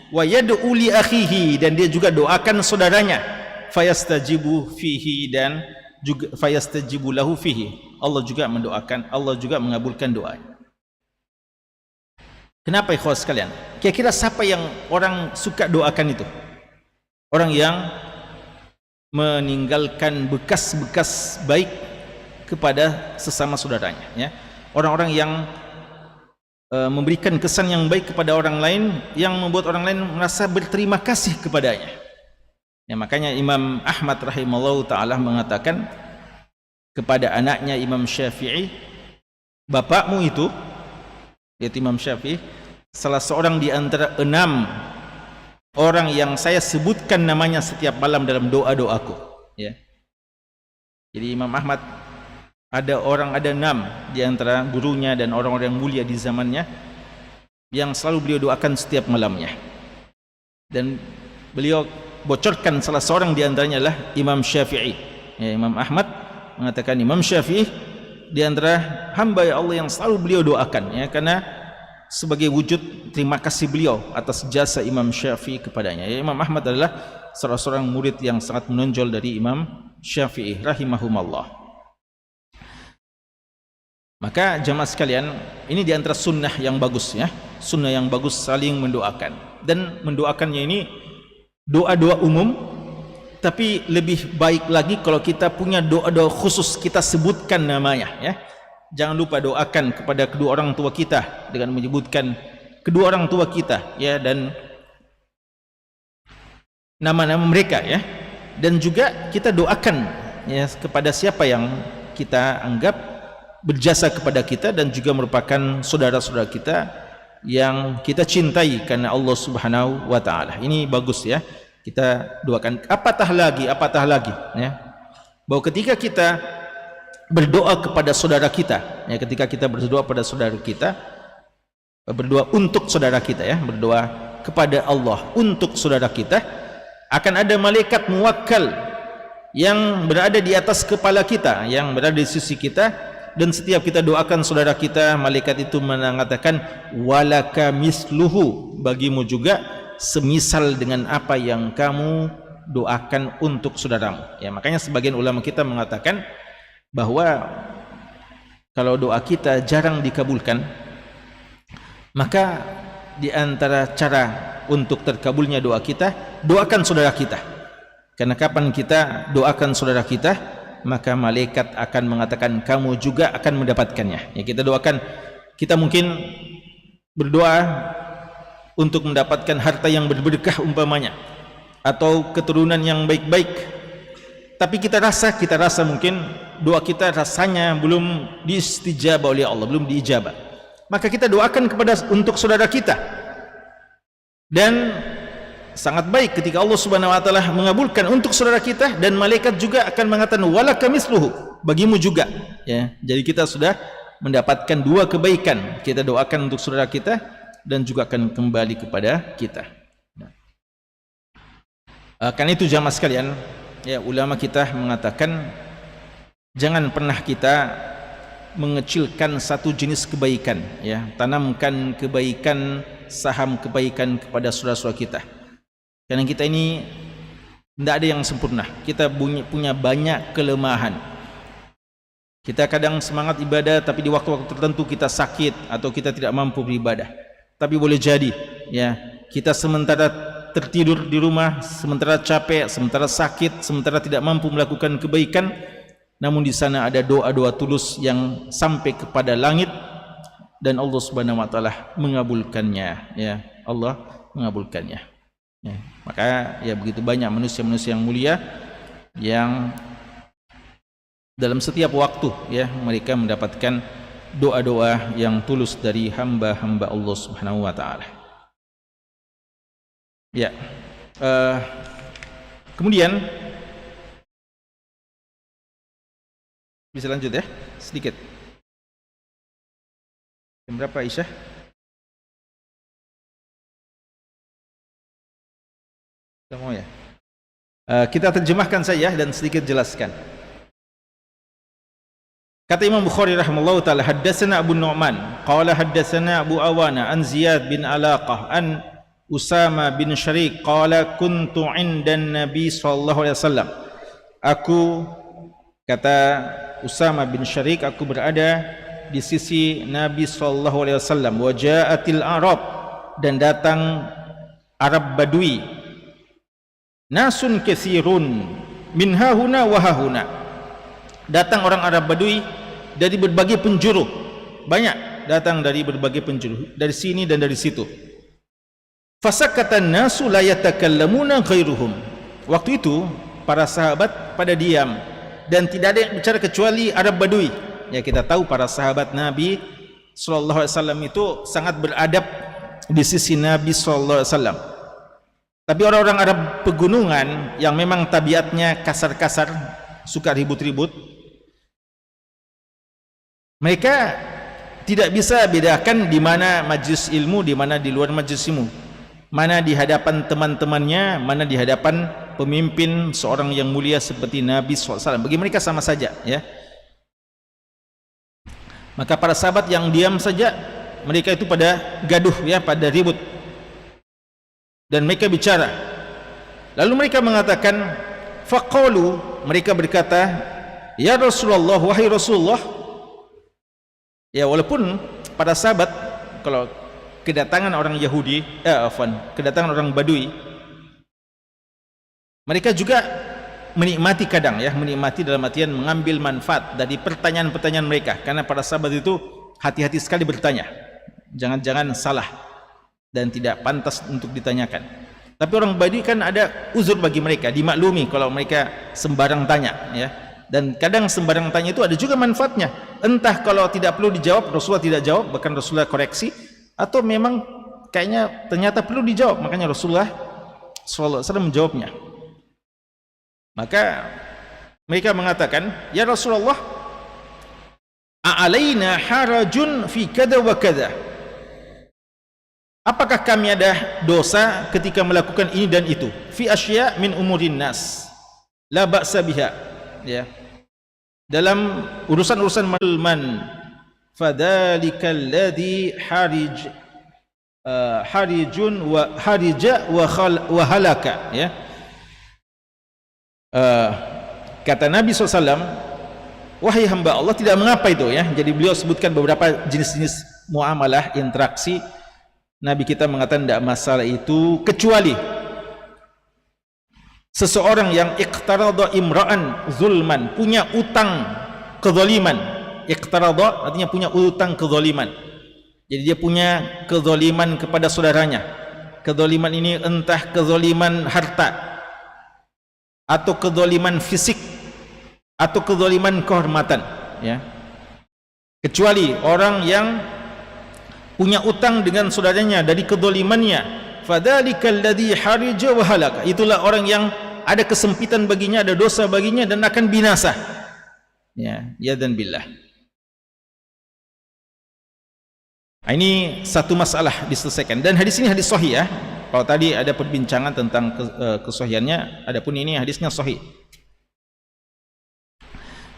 S3: Wa yad'u li akhihi, dan dia juga doakan saudaranya. Fayastajibu fihi, dan juga fayastajibu lahu fihi, Allah juga mendoakan, Allah juga mengabulkan doanya. Kenapa ikhwas sekalian? Kira-kira siapa yang orang suka doakan itu? Orang yang meninggalkan bekas-bekas baik kepada sesama saudaranya, ya. Orang-orang yang memberikan kesan yang baik kepada orang lain, yang membuat orang lain merasa berterima kasih kepadanya. Ya, makanya Imam Ahmad rahimahullah ta'ala mengatakan, kepada anaknya Imam Syafi'i, bapakmu itu, yaitu Imam Syafi'i, salah seorang di antara 6 orang yang saya sebutkan namanya setiap malam dalam doa-doaku, ya. Jadi Imam Ahmad ada 6 di antara gurunya dan orang-orang mulia di zamannya yang selalu beliau doakan setiap malamnya. Dan beliau bocorkan salah seorang di antaranya adalah Imam Syafi'i. Ya, Imam Ahmad mengatakan Imam Syafi'i di antara hamba ya Allah yang selalu beliau doakan, ya, karena sebagai wujud terima kasih beliau atas jasa Imam Syafi'i kepadanya. Ya, Imam Ahmad adalah salah seorang murid yang sangat menonjol dari Imam Syafi'i rahimahumallah. Maka jamaah sekalian, ini di antara sunnah yang bagus, ya. Sunnah yang bagus saling mendoakan. Dan mendoakannya ini doa-doa umum, tapi lebih baik lagi kalau kita punya doa-doa khusus, kita sebutkan namanya, ya. Jangan lupa doakan kepada kedua orang tua kita dengan menyebutkan kedua orang tua kita, ya, dan nama-nama mereka, ya. Dan juga kita doakan, ya, kepada siapa yang kita anggap berjasa kepada kita dan juga merupakan saudara-saudara kita yang kita cintai karena Allah Subhanahu wa taala. Ini bagus, ya. Kita doakan. Apatah lagi, ya. Bahwa ketika kita berdoa kepada saudara kita, ya, ketika kita berdoa pada saudara kita, berdoa untuk saudara kita, ya, berdoa kepada Allah untuk saudara kita, akan ada malaikat muwakkal yang berada di atas kepala kita, yang berada di sisi kita. Dan setiap kita doakan saudara kita, malaikat itu mengatakan walaka misluhu, bagimu juga semisal dengan apa yang kamu doakan untuk saudaramu. Ya, makanya sebagian ulama kita mengatakan bahwa kalau doa kita jarang dikabulkan, maka di antara cara untuk terkabulnya doa kita, doakan saudara kita. Karena kapan kita doakan saudara kita, maka malaikat akan mengatakan kamu juga akan mendapatkannya. Ya, kita doakan, kita mungkin berdoa untuk mendapatkan harta yang berberkah umpamanya, atau keturunan yang baik-baik, tapi kita rasa mungkin doa kita rasanya belum diistijabah oleh Allah, belum diijabah. Maka kita doakan untuk saudara kita, dan sangat baik ketika Allah Subhanahu wa taala mengabulkan untuk saudara kita, dan malaikat juga akan mengatakan walaka misluhu, bagimu juga, ya. Jadi kita sudah mendapatkan 2 kebaikan, kita doakan untuk saudara kita dan juga akan kembali kepada kita. Karena itu jamaah sekalian, ya, ulama kita mengatakan jangan pernah kita mengecilkan satu jenis kebaikan, ya. Tanamkan kebaikan, saham kebaikan kepada saudara-saudara kita. Karena kita ini tidak ada yang sempurna, kita punya banyak kelemahan. Kita kadang semangat ibadah, tapi di waktu-waktu tertentu kita sakit atau kita tidak mampu beribadah. Tapi boleh jadi, ya, kita sementara tertidur di rumah, sementara capek, sementara sakit, sementara tidak mampu melakukan kebaikan, namun di sana ada doa-doa tulus yang sampai kepada langit, dan Allah Subhanahu wa taala mengabulkannya, ya. Allah mengabulkannya. Ya, maka ya begitu banyak manusia-manusia yang mulia yang dalam setiap waktu, ya, mereka mendapatkan doa-doa yang tulus dari hamba-hamba Allah Subhanahu wa taala. Ya. Kemudian bisa lanjut, ya, sedikit. Jam berapa Aisyah? Mau, ya. Kita terjemahkan saja dan sedikit jelaskan. Kata Imam Bukhari rahimahullah taala, haddatsana Abu Nu'man qala haddatsana Abu Awana an Ziyad bin Alaqah an Usama bin Syariq qala kuntu 'indan Nabi sallallahu alaihi wasallam. Aku, kata Usama bin Syariq, aku berada di sisi Nabi sallallahu alaihi wasallam. Wa ja'atil Arab, dan datang Arab Badui. Nasun katsirun min hahuna wa hahuna, datang orang Arab Badui dari berbagai penjuru, banyak datang dari berbagai penjuru, dari sini dan dari situ. Fasakatan nasu la yatakallamuna ghairuhum. Waktu itu para sahabat pada diam, dan tidak ada yang bicara kecuali Arab Badui. Ya, kita tahu para sahabat Nabi sallallahu alaihi wasallam itu sangat beradab di sisi Nabi sallallahu alaihi wasallam. Tapi orang-orang Arab pegunungan yang memang tabiatnya kasar-kasar, suka ribut-ribut, mereka tidak bisa bedakan di mana majlis ilmu, di mana di luar majlis ilmu, mana di hadapan teman-temannya, mana di hadapan pemimpin seorang yang mulia seperti Nabi SAW. Bagi mereka sama saja, ya. Maka para sahabat yang diam saja, mereka itu pada gaduh, ya, pada ribut, dan mereka bicara. Lalu mereka mengatakan, faqalu, mereka berkata, ya Rasulullah, wahai Rasulullah. Ya, walaupun para sahabat kalau kedatangan orang Yahudi, kedatangan orang Badui, mereka juga menikmati kadang, ya, menikmati dalam artian mengambil manfaat dari pertanyaan-pertanyaan mereka, karena para sahabat itu hati-hati sekali bertanya, jangan-jangan salah dan tidak pantas untuk ditanyakan. Tapi orang Badui kan ada uzur bagi mereka, dimaklumi kalau mereka sembarang tanya, ya. Dan kadang sembarang tanya itu ada juga manfaatnya. Entah kalau tidak perlu dijawab, Rasulullah tidak jawab, bahkan Rasulullah koreksi, atau memang kayaknya ternyata perlu dijawab, makanya Rasulullah SAW menjawabnya. Maka mereka mengatakan, ya Rasulullah, a'alaina harajun fi kada wa kada. Apakah kami ada dosa ketika melakukan ini dan itu? Fi asya min umurin nas la ba'sa biha, ya. Dalam urusan-urusan man fadzalikal ladzi harijun wa harija wa halaka, ya. Kata Nabi SAW, wahai hamba Allah, tidak mengapa itu, ya. Jadi beliau sebutkan beberapa jenis-jenis muamalah, interaksi. Nabi kita mengatakan tidak masalah itu, kecuali seseorang yang iqtarada imra'an zulman, punya utang kezaliman. Iqtarada artinya punya utang kezaliman. Jadi dia punya kezaliman kepada saudaranya. Kezaliman ini entah kezaliman harta, atau kezaliman fisik, atau kezaliman kehormatan, ya. Kecuali orang yang punya utang dengan saudaranya dari kezalimannya, fadzalikal ladzi harija wa halaka, itulah orang yang ada kesempitan baginya, ada dosa baginya, dan akan binasa, ya, yadan billah. Ini satu masalah diselesaikan, dan hadis ini hadis sahih, ya. Kalau tadi ada perbincangan tentang kesahihannya, adapun ini hadisnya sahih.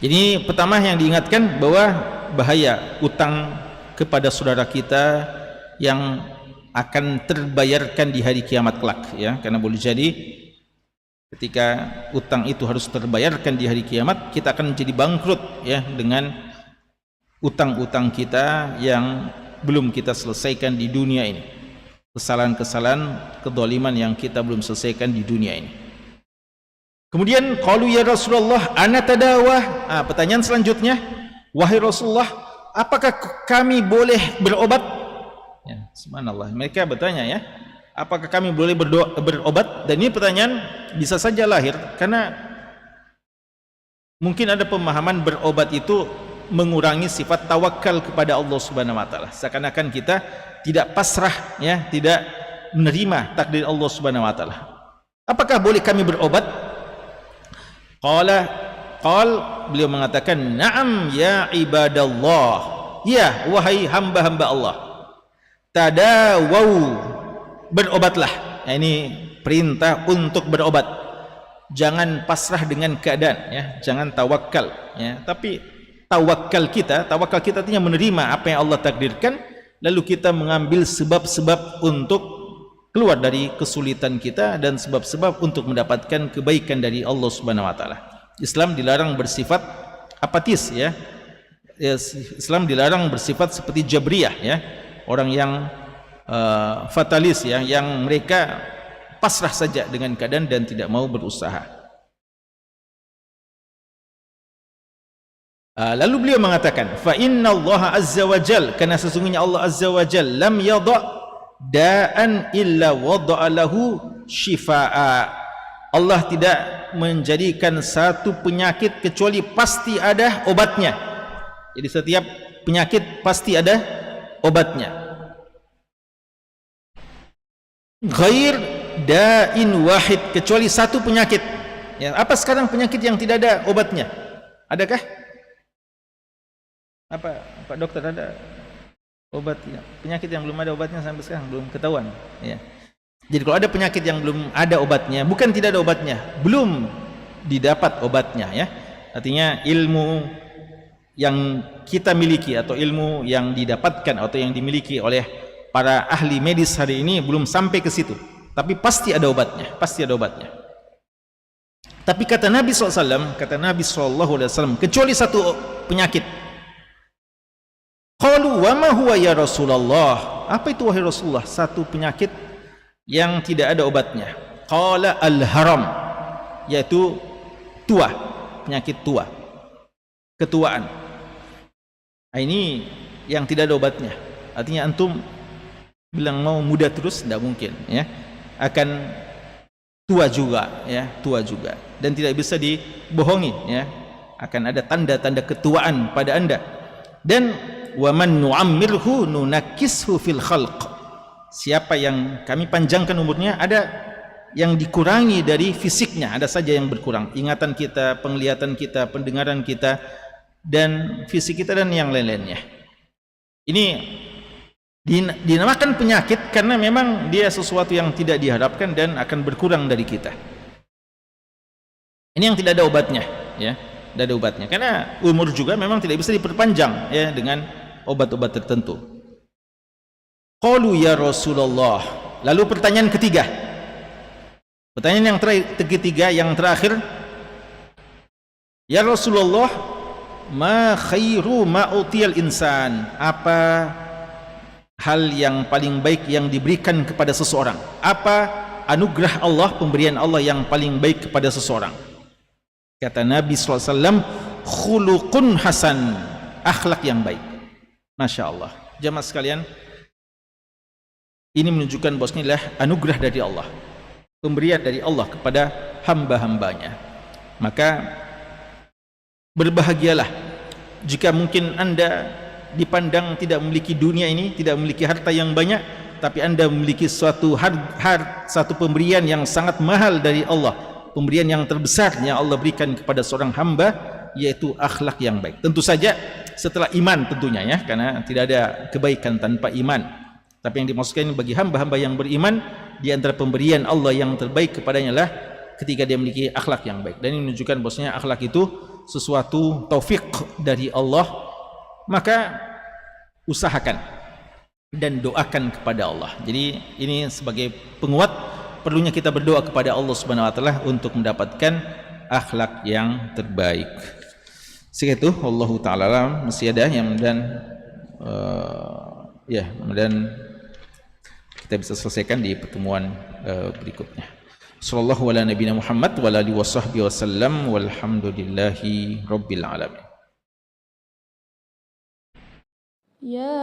S3: Jadi pertama yang diingatkan bahwa bahaya utang kepada saudara kita yang akan terbayarkan di hari kiamat kelak, ya. Karena boleh jadi ketika utang itu harus terbayarkan di hari kiamat, kita akan menjadi bangkrut, ya, dengan utang-utang kita yang belum kita selesaikan di dunia ini, kesalahan-kesalahan, kedzaliman yang kita belum selesaikan di dunia ini. Kemudian qalu ya Rasulullah ana tadawah. Pertanyaan selanjutnya, wahai Rasulullah, apakah kami boleh berobat? Ya, subhanallah, mereka bertanya, ya, apakah kami boleh berobat? Dan ini pertanyaan bisa saja lahir karena mungkin ada pemahaman berobat itu mengurangi sifat tawakal kepada Allah Subhanahu wa taala. Seakan-akan kita tidak pasrah, ya, tidak menerima takdir Allah Subhanahu wa taala. Apakah boleh kami berobat? Beliau mengatakan, na'am ya ibadallah, ya wahai hamba-hamba Allah, tadawau, berobatlah. Nah, ini perintah untuk berobat. Jangan pasrah dengan keadaan, ya, jangan tawakal, ya. Tapi tawakal kita artinya menerima apa yang Allah takdirkan, lalu kita mengambil sebab-sebab untuk keluar dari kesulitan kita dan sebab-sebab untuk mendapatkan kebaikan dari Allah Subhanahu wa taala. Islam dilarang bersifat apatis, ya. Islam dilarang bersifat seperti Jabriyah, ya. Orang yang fatalis, ya, yang mereka pasrah saja dengan keadaan dan tidak mau berusaha. Lalu beliau mengatakan, fa innallaha azza wa jal, karena sesungguhnya Allah azza wa jal lam yadha da'an illa wada'a lahu shifaa. Allah tidak menjadikan satu penyakit kecuali pasti ada obatnya. Jadi setiap penyakit pasti ada obatnya. Ghair da'in wahid, kecuali satu penyakit. Ya, apa sekarang penyakit yang tidak ada obatnya? Adakah? Apa Pak Dokter, ada obat penyakit yang belum ada obatnya sampai sekarang belum ketahuan? Ya. Jadi kalau ada penyakit yang belum ada obatnya, bukan tidak ada obatnya, belum didapat obatnya, ya. Artinya ilmu yang kita miliki atau ilmu yang didapatkan atau yang dimiliki oleh para ahli medis hari ini belum sampai ke situ. Tapi pasti ada obatnya, pasti ada obatnya. Tapi kata Nabi SAW, kecuali satu penyakit. Qalu wa ma huwa ya Rasulullah? Apa itu wahai Rasulullah? Satu penyakit yang tidak ada obatnya. Qala al-haram, yaitu tua, penyakit tua, ketuaan. Nah, ini yang tidak ada obatnya. Artinya antum bilang mau muda terus, tidak mungkin, ya. Akan tua juga, ya, tua juga, dan tidak bisa dibohongi, ya. Akan ada tanda-tanda ketuaan pada anda. Dan wa man nu'ammirhu nunakkishu fil khalq. Siapa yang kami panjangkan umurnya, ada yang dikurangi dari fisiknya, ada saja yang berkurang, ingatan kita, penglihatan kita, pendengaran kita, dan fisik kita, dan yang lain-lainnya. Ini dinamakan penyakit karena memang dia sesuatu yang tidak diharapkan dan akan berkurang dari kita. Ini yang tidak ada obatnya, ya, tidak ada obatnya. Karena umur juga memang tidak bisa diperpanjang, ya, dengan obat-obat tertentu. Qalu ya Rasulullah. Lalu pertanyaan ketiga. Pertanyaan yang ketiga, yang terakhir. Ya Rasulullah, ma khairu ma utiyal insan? Apa hal yang paling baik yang diberikan kepada seseorang? Apa anugerah Allah, pemberian Allah yang paling baik kepada seseorang? Kata Nabi SAW, khuluqun hasan, akhlak yang baik. Masya Allah. Jamaah sekalian, ini menunjukkan bahwasanya adalah anugerah dari Allah, pemberian dari Allah kepada hamba-hambanya. Maka berbahagialah jika mungkin anda dipandang tidak memiliki dunia ini, tidak memiliki harta yang banyak, tapi anda memiliki satu pemberian yang sangat mahal dari Allah, pemberian yang terbesar yang Allah berikan kepada seorang hamba, yaitu akhlak yang baik. Tentu saja setelah iman tentunya, ya, karena tidak ada kebaikan tanpa iman. Tapi yang dimaksudkan ini bagi hamba-hamba yang beriman, di antara pemberian Allah yang terbaik kepadanya adalah ketika dia memiliki akhlak yang baik. Dan ini menunjukkan bahwasanya akhlak itu sesuatu taufik dari Allah. Maka usahakan dan doakan kepada Allah. Jadi ini sebagai penguat, perlunya kita berdoa kepada Allah Subhanahu wa taala untuk mendapatkan akhlak yang terbaik. Segitu, wallahu taala masih ada yang kemudian kita bisa selesaikan di pertemuan berikutnya. Sallallahu ala nabiyina Muhammad wa alihi washabbihi wasallam walhamdulillahi rabbil alamin.
S2: Ya